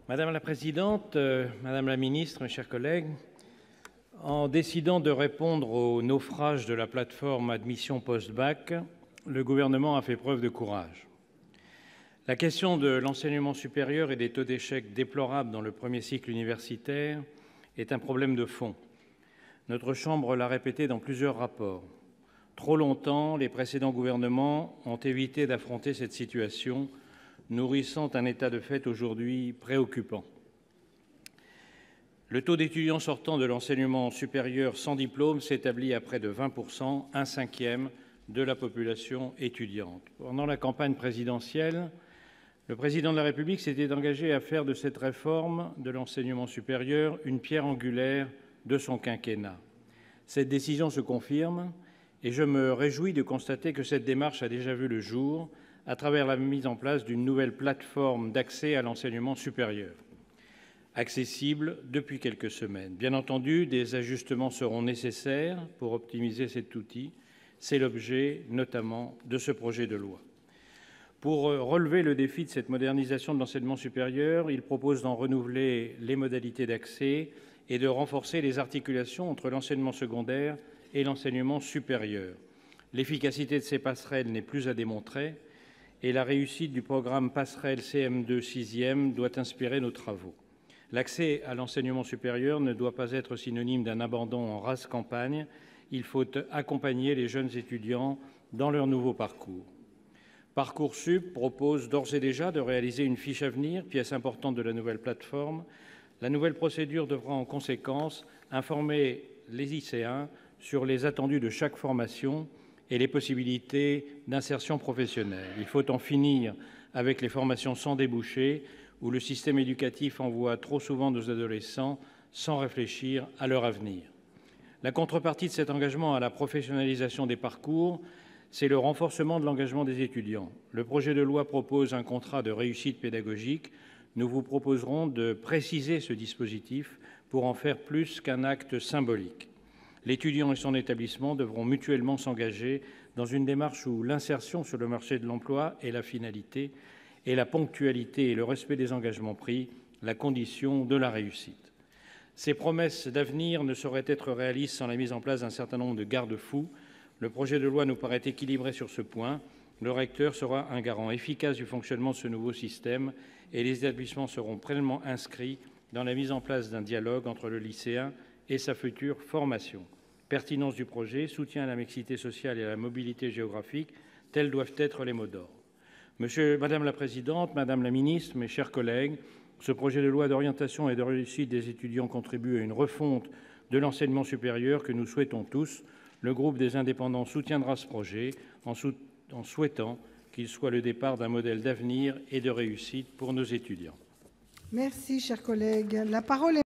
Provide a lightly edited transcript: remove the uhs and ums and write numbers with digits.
Madame la présidente, madame la ministre, mes chers collègues, en décidant de répondre au naufrage de la plateforme Admission Post-Bac, le Gouvernement a fait preuve de courage. La question de l'enseignement supérieur et des taux d'échec déplorables dans le premier cycle universitaire est un problème de fond. Notre Chambre l'a répété dans plusieurs rapports. Trop longtemps, les précédents gouvernements ont évité d'affronter cette situation, nourrissant un état de fait aujourd'hui préoccupant. Le taux d'étudiants sortant de l'enseignement supérieur sans diplôme s'établit à près de 20%, un cinquième de la population étudiante. Pendant la campagne présidentielle, le président de la République s'était engagé à faire de cette réforme de l'enseignement supérieur une pierre angulaire de son quinquennat. Cette décision se confirme et je me réjouis de constater que cette démarche a déjà vu le jour à travers la mise en place d'une nouvelle plateforme d'accès à l'enseignement supérieur, accessible depuis quelques semaines. Bien entendu, des ajustements seront nécessaires pour optimiser cet outil. C'est l'objet notamment de ce projet de loi. Pour relever le défi de cette modernisation de l'enseignement supérieur, il propose d'en renouveler les modalités d'accès et de renforcer les articulations entre l'enseignement secondaire et l'enseignement supérieur. L'efficacité de ces passerelles n'est plus à démontrer et la réussite du programme Passerelle CM2 6e doit inspirer nos travaux. L'accès à l'enseignement supérieur ne doit pas être synonyme d'un abandon en rase campagne. Il faut accompagner les jeunes étudiants dans leur nouveau parcours. Parcoursup propose d'ores et déjà de réaliser une fiche à venir, pièce importante de la nouvelle plateforme. La nouvelle procédure devra en conséquence informer les lycéens sur les attendus de chaque formation et les possibilités d'insertion professionnelle. Il faut en finir avec les formations sans débouché, où le système éducatif envoie trop souvent nos adolescents sans réfléchir à leur avenir. La contrepartie de cet engagement à la professionnalisation des parcours, c'est le renforcement de l'engagement des étudiants. Le projet de loi propose un contrat de réussite pédagogique. Nous vous proposerons de préciser ce dispositif pour en faire plus qu'un acte symbolique. L'étudiant et son établissement devront mutuellement s'engager dans une démarche où l'insertion sur le marché de l'emploi est la finalité et la ponctualité et le respect des engagements pris la condition de la réussite. Ces promesses d'avenir ne sauraient être réalistes sans la mise en place d'un certain nombre de garde-fous. Le projet de loi nous paraît équilibré sur ce point. Le recteur sera un garant efficace du fonctionnement de ce nouveau système et les établissements seront pleinement inscrits dans la mise en place d'un dialogue entre le lycéen et sa future formation. Pertinence du projet, soutien à la mixité sociale et à la mobilité géographique, tels doivent être les mots d'ordre. Madame la présidente, madame la ministre, mes chers collègues, ce projet de loi d'orientation et de réussite des étudiants contribue à une refonte de l'enseignement supérieur que nous souhaitons tous. Le groupe des Indépendants soutiendra ce projet en souhaitant qu'il soit le départ d'un modèle d'avenir et de réussite pour nos étudiants. Merci, chers collègues. La parole est